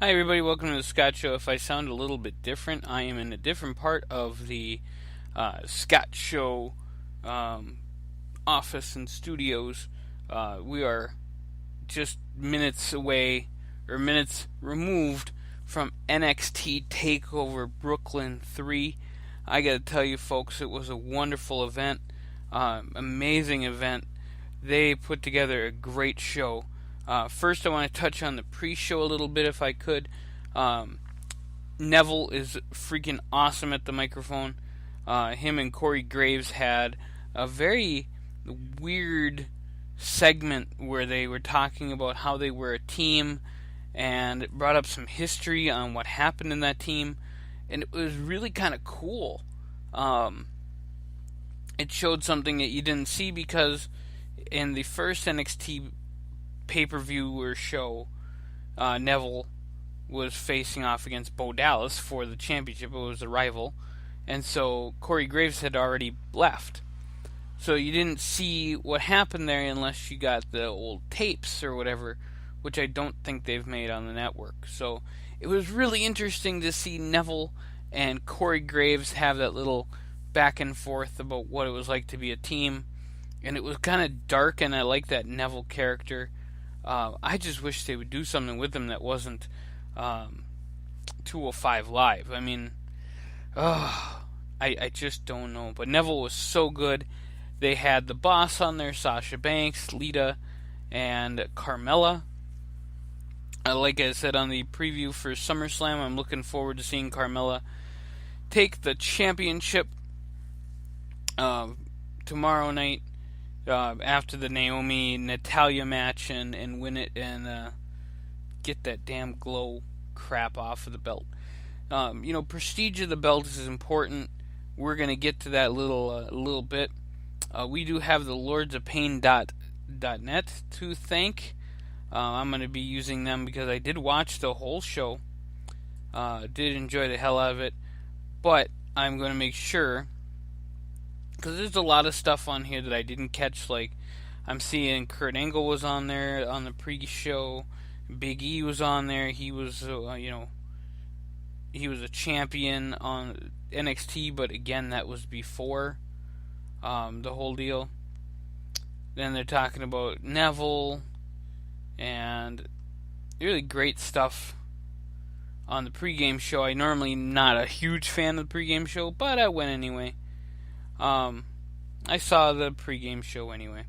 Hi, everybody. Welcome to the Scott Show. If I sound a little bit different, I am in a different part of the Scott Show office and studios. We are just minutes away, or minutes removed from NXT takeover Brooklyn 3. I gotta tell you, folks, it was a wonderful event, amazing event. They put together a great show. First, I want to touch on the pre-show a little bit, if I could. Neville is freaking awesome at the microphone. Him and Corey Graves had a very weird segment where they were talking about how they were a team, and it brought up some history on what happened in that team, and it was really kind of cool. It showed something that you didn't see, because in the first NXT pay-per-view or show, Neville was facing off against Bo Dallas for the championship. It was a rival, and so Corey Graves had already left. So you didn't see what happened there unless you got the old tapes or whatever, which I don't think they've made on the network. So it was really interesting to see Neville and Corey Graves have that little back and forth about what it was like to be a team, and it was kind of dark, and I like that Neville character. I just wish they would do something with him that wasn't 205 Live. I mean, I just don't know. But Neville was so good. They had the Boss on there, Sasha Banks, Lita, and Carmella. Like I said on the preview for SummerSlam, I'm looking forward to seeing Carmella take the championship tomorrow night. After the Naomi-Natalia match and win it and get that damn glow crap off of the belt. Prestige of the belt is important. We're going to get to that little bit. We do have the lordsofpain.net to thank. I'm going to be using them because I did watch the whole show. Did enjoy the hell out of it. But I'm going to make sure, because there's a lot of stuff on here that I didn't catch. Like, I'm seeing Kurt Angle was on there on the pre-show. Big E was on there. He was, he was a champion on NXT, but again, that was before the whole deal. Then they're talking about Neville, and really great stuff on the pregame show. I normally not a huge fan of the pregame show, but I went anyway. I saw the pregame show anyway.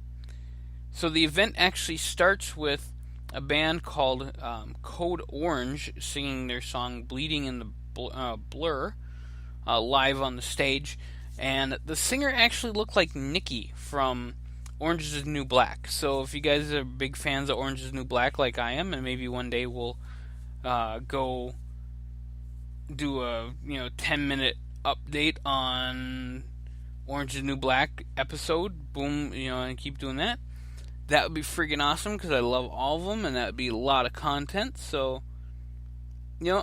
So the event actually starts with a band called Code Orange singing their song Bleeding in the Blur live on the stage. And the singer actually looked like Nikki from Orange is the New Black. So if you guys are big fans of Orange is the New Black like I am, and maybe one day we'll go do a 10-minute update on Orange is the New Black episode, boom, and keep doing that. That would be freaking awesome, because I love all of them, and that would be a lot of content. So,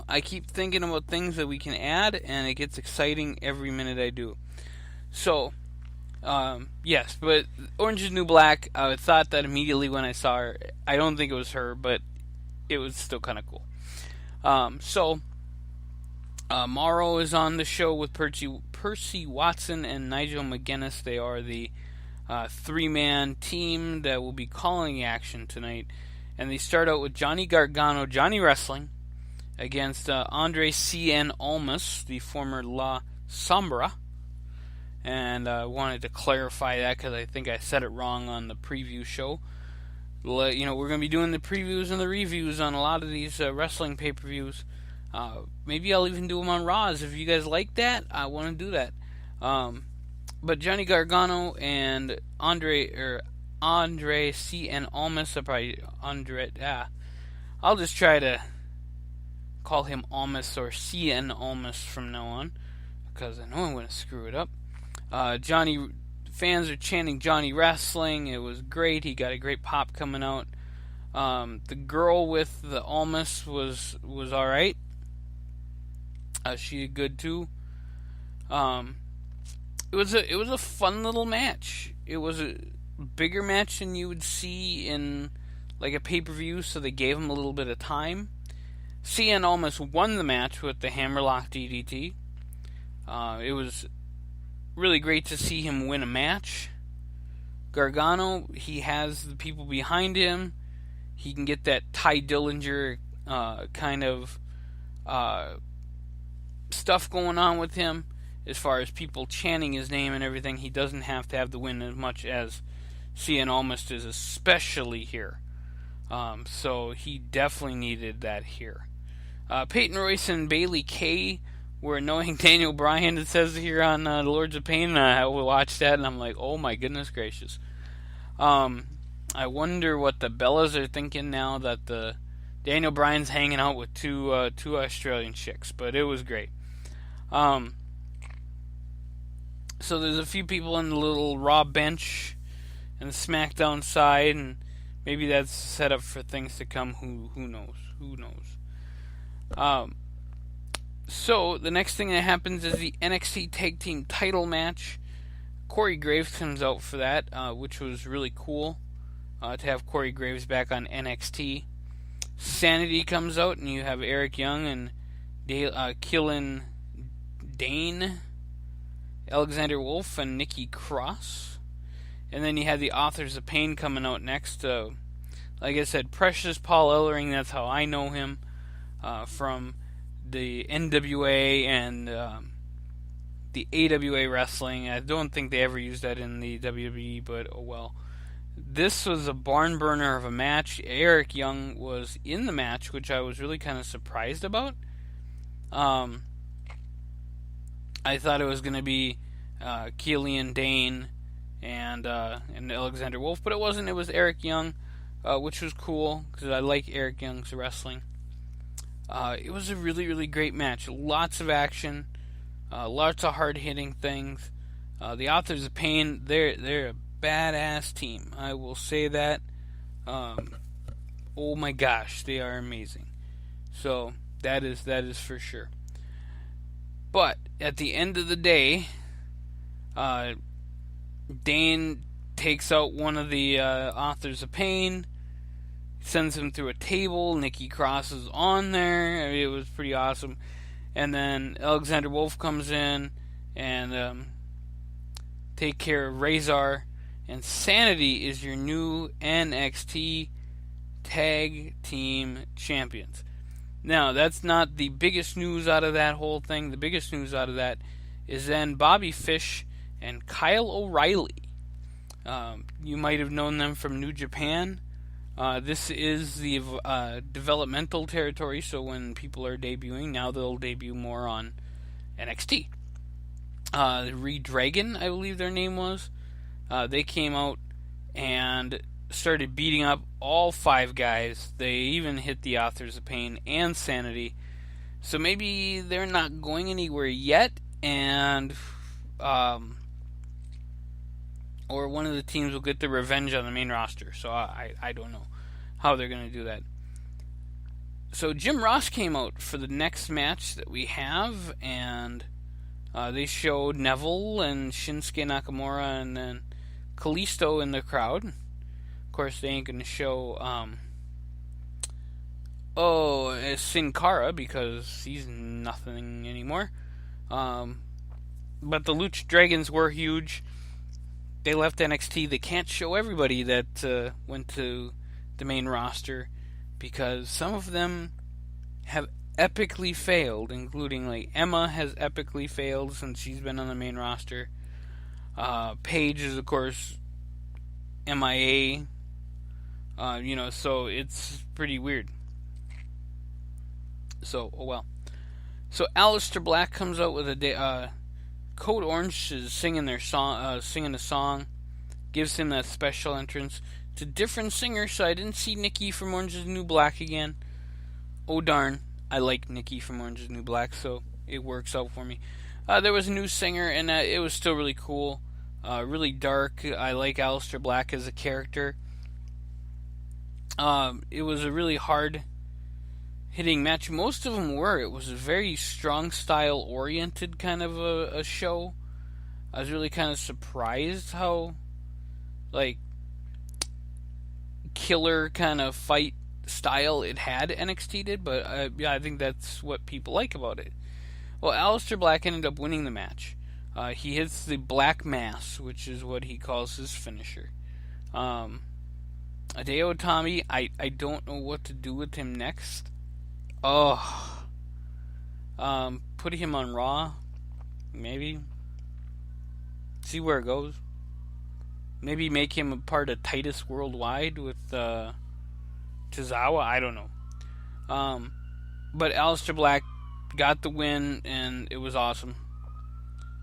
I keep thinking about things that we can add, and it gets exciting every minute I do. So, yes, but Orange is the New Black, I thought that immediately when I saw her. I don't think it was her, but it was still kind of cool. Morrow is on the show with Percy Watson and Nigel McGuinness. They are the three-man team that will be calling action tonight. And they start out with Johnny Gargano, Johnny Wrestling, against Andre C.N. Almas, the former La Sombra. And I wanted to clarify that because I think I said it wrong on the preview show. We're going to be doing the previews and the reviews on a lot of these wrestling pay-per-views. Maybe I'll even do them on Raws. If you guys like that, I want to do that. But Johnny Gargano and Andre C.N. Almas, I'll just try to call him Almas or C.N. Almas from now on, because I know I'm going to screw it up. Johnny fans are chanting Johnny Wrestling. It was great. He got a great pop coming out. The girl with the Almas was all right. She did good too. It was a fun little match. It was a bigger match than you would see in like a pay-per-view, so they gave him a little bit of time. CN almost won the match with the hammerlock DDT. It was really great to see him win a match. Gargano, he has the people behind him. He can get that Ty Dillinger kind of stuff going on with him as far as people chanting his name and everything. He doesn't have to have the win as much as CN Almost is, especially here. So he definitely needed that here. Peyton Royce and Bailey Kay were annoying Daniel Bryan, it says here on the Lords of Pain. I watched that and I'm like, oh my goodness gracious. I wonder what the Bellas are thinking now that the Daniel Bryan's hanging out with two Australian chicks, but it was great. So there's a few people on the little Raw bench and the SmackDown side, and maybe that's set up for things to come. Who knows? Who knows? So the next thing that happens is the NXT Tag Team Title match. Corey Graves comes out for that, which was really cool to have Corey Graves back on NXT. Sanity comes out, and you have Eric Young and Killian Dane, Alexander Wolf, and Nikki Cross. And then you had the Authors of Pain coming out next. Like I said, Precious Paul Ellering, that's how I know him from the NWA and the AWA wrestling. I don't think they ever used that in the WWE, but oh well. This was a barn burner of a match. Eric Young was in the match, which I was really kind of surprised about. I thought it was going to be Killian Dane and Alexander Wolf, but it wasn't. It was Eric Young, which was cool because I like Eric Young's wrestling. It was a really, really great match. Lots of action, lots of hard-hitting things. The Authors of Pain, they're a badass team. I will say that. Oh my gosh, they are amazing. So that is for sure. But at the end of the day, Dane takes out one of the Authors of Pain, sends him through a table. Nikki Cross is on there. I mean, it was pretty awesome. And then Alexander Wolf comes in and take care of Razor. And Sanity is your new NXT Tag Team Champions. Now, that's not the biggest news out of that whole thing. The biggest news out of that is then Bobby Fish and Kyle O'Reilly. You might have known them from New Japan. This is the developmental territory, so when people are debuting, now they'll debut more on NXT. Redragon, I believe their name was. They came out and started beating up all 5 guys. They even hit the Authors of Pain and Sanity. So maybe they're not going anywhere yet, and or one of the teams will get the revenge on the main roster. So I don't know how they're going to do that. So Jim Ross came out for the next match that we have, and they showed Neville and Shinsuke Nakamura and then Kalisto in the crowd. Of course, they ain't going to show Sin Cara because he's nothing anymore. But the Lucha Dragons were huge. They left NXT. They can't show everybody that went to the main roster because some of them have epically failed, including like Emma has epically failed since she's been on the main roster. Paige is, of course, MIA. So it's pretty weird. So, oh well. So Aleister Black comes out with a Code Orange is singing their song, singing a song, gives him that special entrance. It's a different singer, so I didn't see Nikki from Orange is the New Black again. Oh darn, I like Nikki from Orange is the New Black, so it works out for me. There was a new singer, and it was still really cool, really dark. I like Aleister Black as a character. It was a really hard hitting match. Most of them were. It was a very strong style oriented kind of a show. I was really kind of surprised how like killer kind of fight style it had NXT did, but yeah, I think that's what people like about it. Well, Aleister Black ended up winning the match. He hits the Black Mass, which is what he calls his finisher. Hideo Itami, I don't know what to do with him next. Oh, put him on Raw, maybe. See where it goes. Maybe make him a part of Titus Worldwide with Tozawa. I don't know. But Aleister Black got the win, and it was awesome.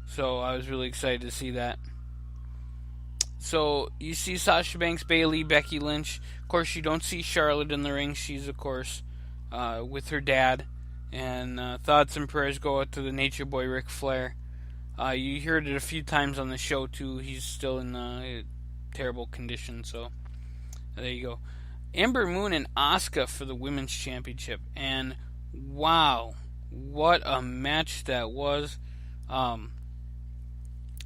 So I was really excited to see that. So you see Sasha Banks, Bayley, Becky Lynch. Of course, you don't see Charlotte in the ring. She's, of course, with her dad. And thoughts and prayers go out to the Nature Boy Ric Flair. You heard it a few times on the show, too. He's still in a terrible condition, so there you go. Ember Moon and Asuka for the Women's Championship. And, wow, what a match that was.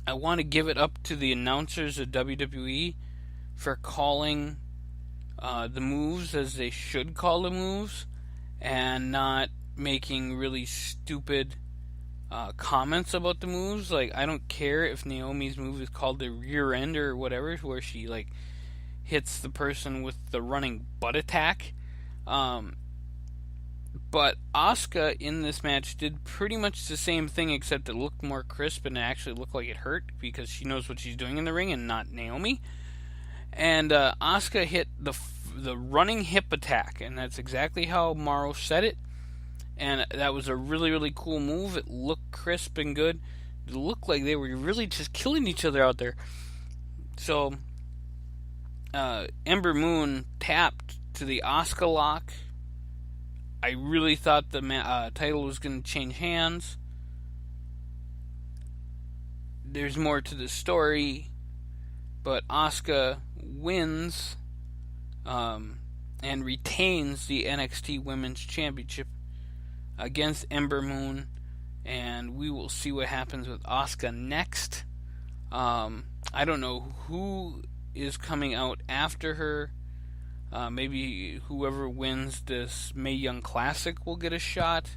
I want to give it up to the announcers of WWE for calling the moves as they should call the moves and not making really stupid comments about the moves. Like, I don't care if Naomi's move is called the rear end or whatever, where she like hits the person with the running butt attack. But Asuka in this match did pretty much the same thing, except it looked more crisp and it actually looked like it hurt because she knows what she's doing in the ring and not Naomi. And Asuka hit the running hip attack, and that's exactly how Morrow said it. And that was a really, really cool move. It looked crisp and good. It looked like they were really just killing each other out there. So, Ember Moon tapped to the Asuka lock. I really thought the title was going to change hands. There's more to the story, but Asuka wins and retains the NXT Women's Championship against Ember Moon, and we will see what happens with Asuka next. I don't know who is coming out after her. Maybe whoever wins this Mae Young Classic will get a shot.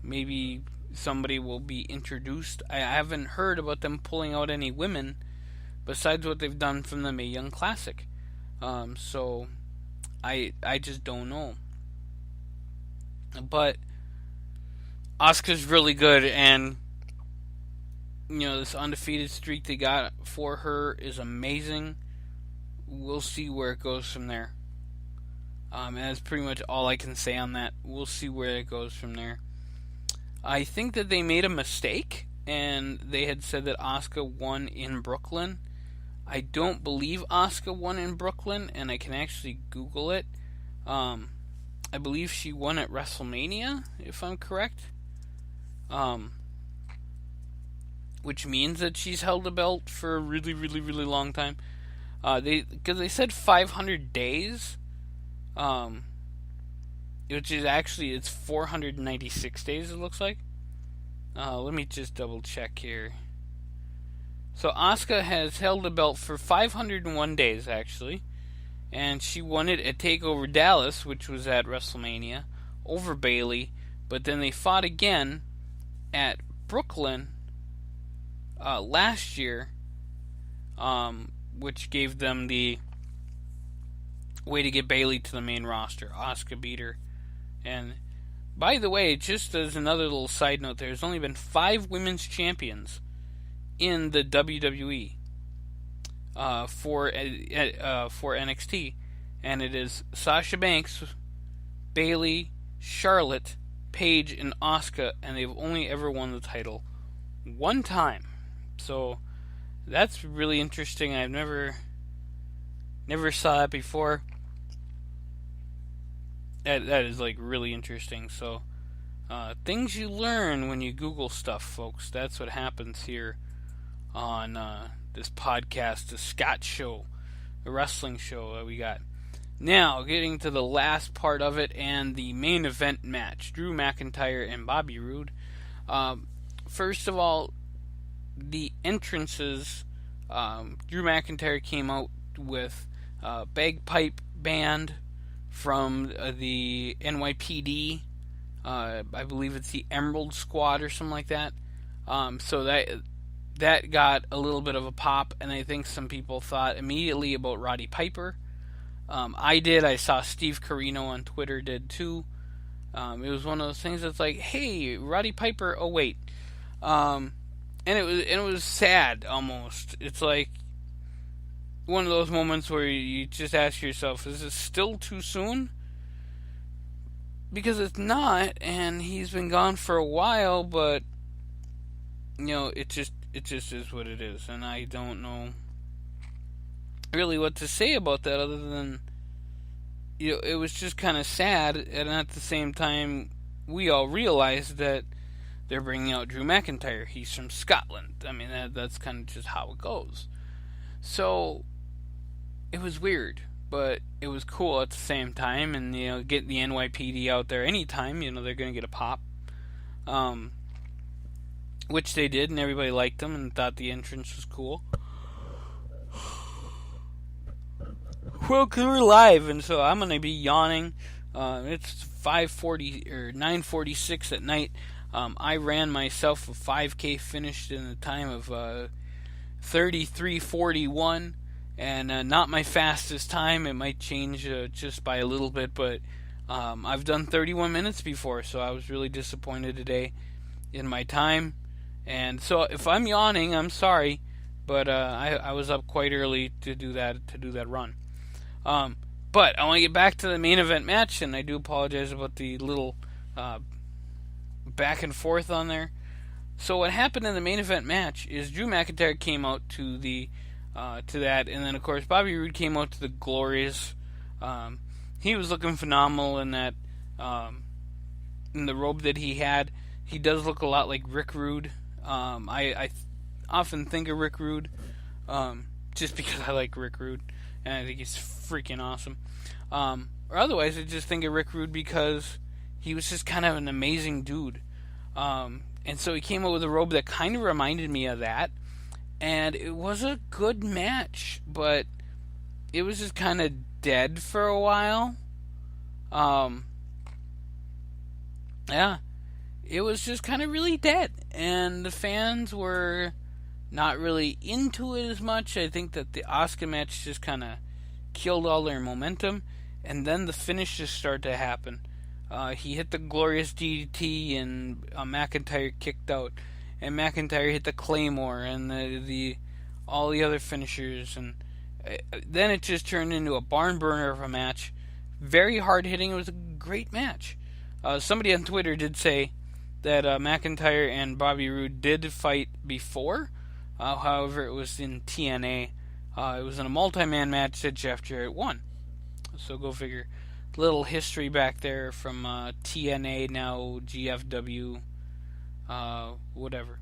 Maybe somebody will be introduced. I haven't heard about them pulling out any women besides what they've done from the Mae Young Classic. So I just don't know. But Asuka's really good, and this undefeated streak they got for her is amazing. We'll see where it goes from there. And that's pretty much all I can say on that. We'll see where it goes from there. I think that they made a mistake, and they had said that Asuka won in Brooklyn. I don't believe Asuka won in Brooklyn, and I can actually Google it. I believe she won at WrestleMania, if I'm correct. Which means that she's held the belt for a really, really, really long time. Because they said 500 days, which is actually, it's 496 days, it looks like. Let me just double check here. So Asuka has held the belt for 501 days, actually. And she won it at TakeOver Dallas, which was at WrestleMania, over Bayley. But then they fought again at Brooklyn last year, which gave them the way to get Bayley to the main roster. Asuka beat her. And by the way, just as another little side note, there's only been 5 women's champions in the WWE for NXT, and it is Sasha Banks, Bayley, Charlotte, Paige, and Asuka, and they've only ever won the title one time. So that's really interesting. I've never saw that before. That is like really interesting. So things you learn when you Google stuff, folks. That's what happens here on this podcast, the Scott Show, the wrestling show that we got. Now, getting to the last part of it and the main event match, Drew McIntyre and Bobby Roode. First of all, the entrances, Drew McIntyre came out with bagpipe band from the NYPD. I believe it's the Emerald Squad or something like that. So that got a little bit of a pop, and I think some people thought immediately about Roddy Piper. I did. I saw Steve Carino on Twitter did too. It was one of those things that's like, hey, Roddy Piper. Oh wait, and it was sad almost. It's like one of those moments where you just ask yourself, is this still too soon? Because it's not, and he's been gone for a while, but it just is what it is, and I don't know really what to say about that other than it was just kind of sad, and at the same time we all realized that they're bringing out Drew McIntyre. He's from Scotland. I mean, that's kind of just how it goes. So it was weird, but it was cool at the same time, and getting the NYPD out there anytime, they're going to get a pop. Which they did, and everybody liked them and thought the entrance was cool. Well, because we're live, and so I'm going to be yawning. It's 5:40 or 9:46 at night. I ran myself a 5K, finished in a time of 33:41, and not my fastest time. It might change just by a little bit, but I've done 31 minutes before, so I was really disappointed today in my time. And so if I'm yawning, I'm sorry, but I was up quite early to do that run. But I want to get back to the main event match, and I do apologize about the little back and forth on there. So what happened in the main event match is Drew McIntyre came out to that, and then of course Bobby Roode came out to the Glorious. He was looking phenomenal in that in the robe that he had. He does look a lot like Rick Rude. I often think of Rick Rude just because I like Rick Rude, and I think he's freaking awesome. Or otherwise, I just think of Rick Rude because he was just kind of an amazing dude. And so he came out with a robe that kind of reminded me of that. And it was a good match, but it was just kind of dead for a while. Yeah. It was just kind of really dead. And the fans were not really into it as much. I think that the Asuka match just kind of killed all their momentum. And then the finish just started to happen. He hit the Glorious DDT, and McIntyre kicked out. And McIntyre hit the Claymore and the all the other finishers. And then it just turned into a barn burner of a match. Very hard hitting. It was a great match. Somebody on Twitter did say that McIntyre and Bobby Roode did fight before. However, it was in TNA. It was in a multi-man match that Jeff Jarrett won. So go figure. Little history back there from TNA, now GFW, whatever.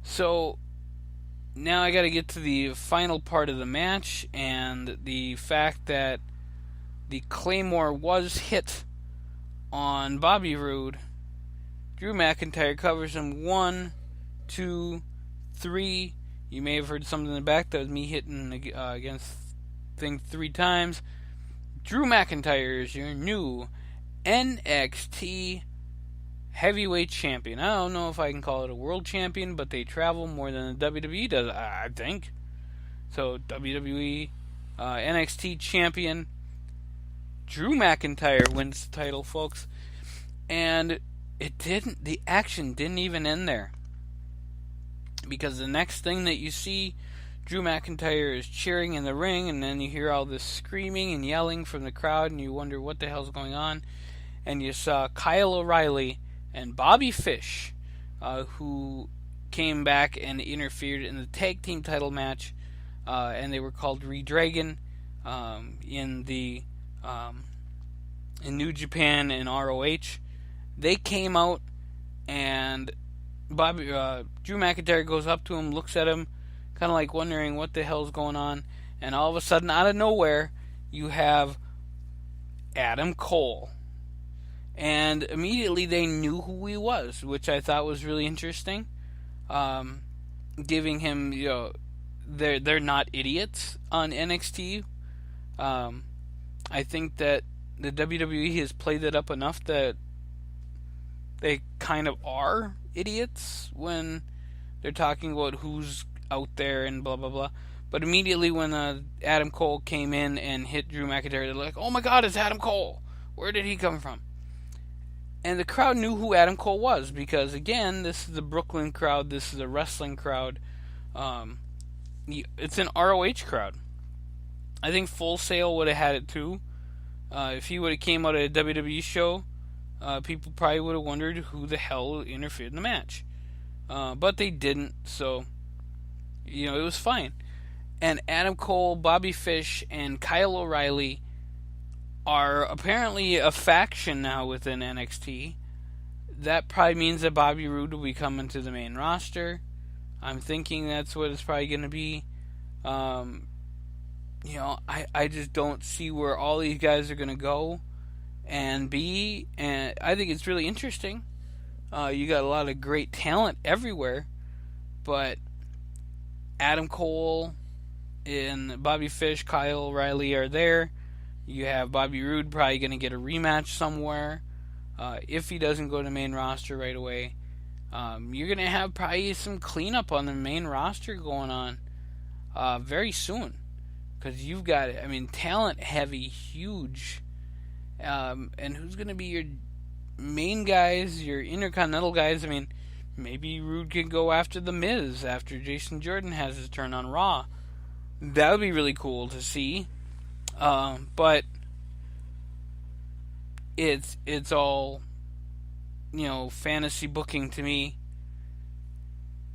So now I got to get to the final part of the match, and the fact that the Claymore was hit on Bobby Roode. Drew McIntyre covers him 1, 2, 3. You may have heard something in the back. That was me hitting against thing 3 times. Drew McIntyre is your new NXT heavyweight champion. I don't know if I can call it a world champion, but they travel more than the WWE does, I think. So WWE NXT champion Drew McIntyre wins the title, folks. And the action didn't even end there. Because the next thing that you see, Drew McIntyre is cheering in the ring, and then you hear all this screaming and yelling from the crowd, and you wonder what the hell's going on. And you saw Kyle O'Reilly and Bobby Fish, who came back and interfered in the tag team title match, and they were called Redragon in New Japan and ROH. They came out, and Drew McIntyre goes up to him, looks at him, kind of like wondering what the hell's going on, and all of a sudden, out of nowhere, you have Adam Cole. And immediately they knew who he was, which I thought was really interesting. Giving him, they're not idiots on NXT. I think that the WWE has played it up enough that they kind of are idiots when they're talking about who's out there and blah blah blah. But immediately when Adam Cole came in and hit Drew McIntyre, they're like, "Oh my God, it's Adam Cole! Where did he come from?" And the crowd knew who Adam Cole was because, again, this is the Brooklyn crowd. This is a wrestling crowd. It's an ROH crowd. I think Full Sail would have had it too. If he would have came out at a WWE show, people probably would have wondered who the hell interfered in the match. But they didn't, so it was fine. And Adam Cole, Bobby Fish, and Kyle O'Reilly are apparently a faction now within NXT. That probably means that Bobby Roode will be coming to the main roster. I'm thinking that's what it's probably going to be. I just don't see where all these guys are going to go and be. And I think it's really interesting. You got a lot of great talent everywhere. But Adam Cole and Bobby Fish, Kyle O'Reilly are there. You have Bobby Roode probably going to get a rematch somewhere. If he doesn't go to the main roster right away. You're going to have probably some cleanup on the main roster going on very soon. Because you've got, talent heavy, huge. And who's going to be your main guys, your intercontinental guys? Maybe Roode can go after The Miz after Jason Jordan has his turn on Raw. That would be really cool to see. But it's all, fantasy booking to me.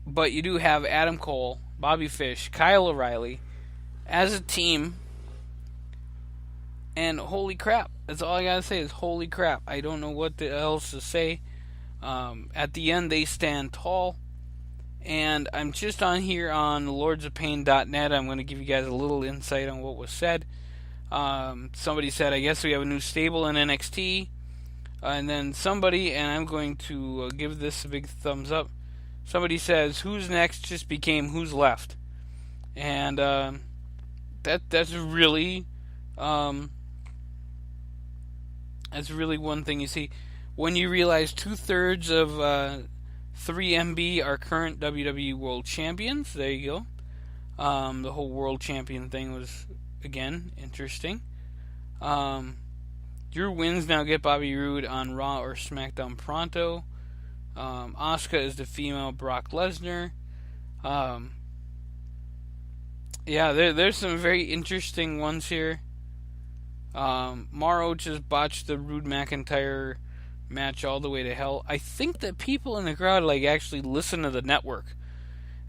But you do have Adam Cole, Bobby Fish, Kyle O'Reilly as a team. And holy crap. That's all I gotta say is holy crap. I don't know what else to say. At the end, they stand tall. And I'm just on here on lordsofpain.net. I'm going to give you guys a little insight on what was said. Somebody said, I guess we have a new stable in NXT. And then somebody, and I'm going to give this a big thumbs up. Somebody says, who's next just became who's left. And that's really one thing you see. When you realize 2/3 of 3MB are current WWE World Champions. There you go. The whole World Champion thing was, again, interesting. Your wins now get Bobby Roode on Raw or SmackDown pronto. Asuka is the female Brock Lesnar. There's some very interesting ones here. Morrow just botched the Roode McIntyre match all the way to hell. I think that people in the crowd actually listen to the network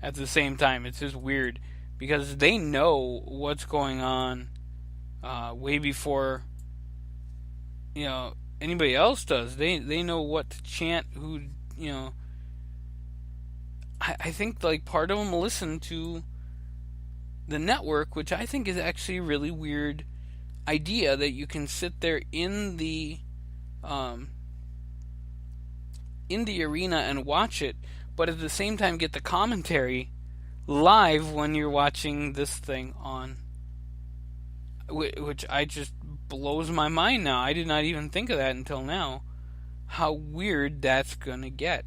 at the same time. It's just weird because they know what's going on way before anybody else does. They know what to chant. I think part of them listen to the network, which I think is actually a really weird idea that you can sit there in the arena and watch it, but at the same time get the commentary live when you're watching this thing on, which I just blows my mind now. I did not even think of that until now, how weird that's gonna get.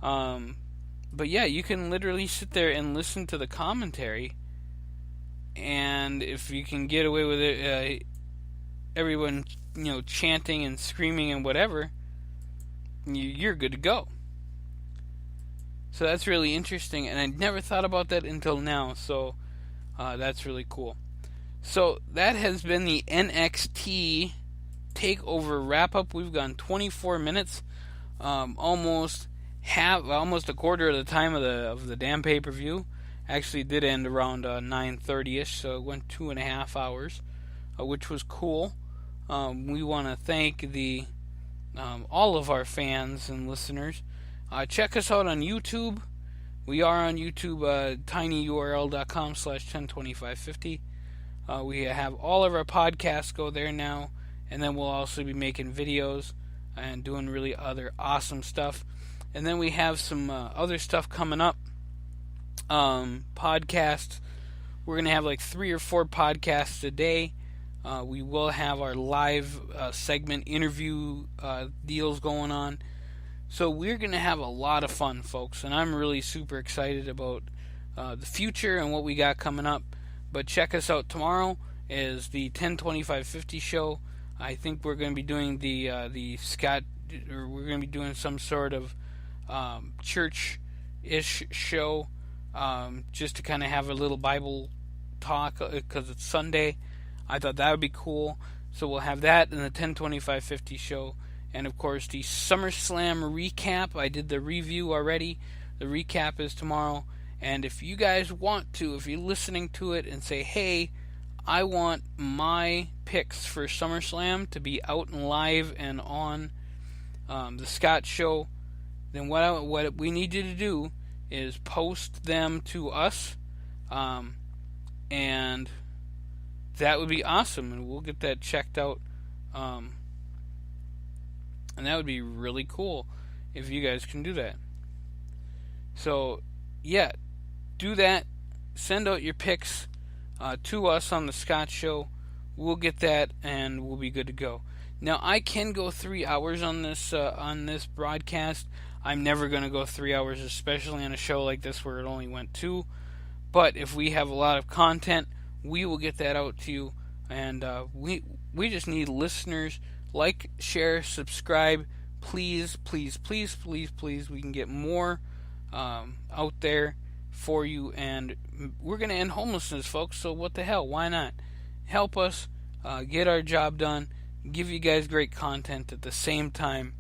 But yeah, you can literally sit there and listen to the commentary, and if you can get away with it, everyone chanting and screaming and whatever, you're good to go. So that's really interesting, and I never thought about that until now, so that's really cool. So that has been the NXT TakeOver wrap-up. We've gone 24 minutes, almost a quarter of the time of the damn pay-per-view. Actually did end around 9:30ish, so it went 2.5 hours, which was cool. We want to thank all of our fans and listeners. Check us out on YouTube. We are on YouTube, tinyurl.com/102550. We have all of our podcasts go there now, and then we'll also be making videos and doing really other awesome stuff. And then we have some other stuff coming up. Podcasts. We're going to have 3 or 4 podcasts a day. We will have our live segment interview deals going on. So we're going to have a lot of fun, folks, and I'm really super excited about the future and what we got coming up. But check us out tomorrow is the 10/25/50 show. I think we're going to be doing the Scott, or we're going to be doing some sort of church-ish show, just to kind of have a little Bible talk because it's Sunday. I thought that would be cool. So we'll have that in the 10/25/50 show. And of course, the SummerSlam recap. I did the review already. The recap is tomorrow. And if you guys want to, if you're listening to it and say, hey, I want my picks for SummerSlam to be out and live and on the Scott Show, then what we need you to do is post them to us. And that would be awesome. And we'll get that checked out. And that would be really cool if you guys can do that. So, yeah, do that. Send out your picks to us on the Scott Show. We'll get that, and we'll be good to go. Now, I can go 3 hours on this broadcast. I'm never going to go 3 hours, especially on a show like this where it only went 2. But if we have a lot of content, we will get that out to you. And we just need listeners. Like, share, subscribe. Please, please, please, please, please. We can get more out there for you. And we're going to end homelessness, folks. So what the hell? Why not? Help us get our job done. Give you guys great content at the same time.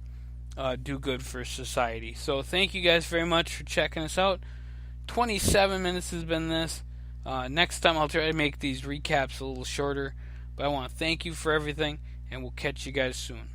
Do good for society. So thank you guys very much for checking us out. 27 minutes has been this. Next time I'll try to make these recaps a little shorter. But I want to thank you for everything. And we'll catch you guys soon.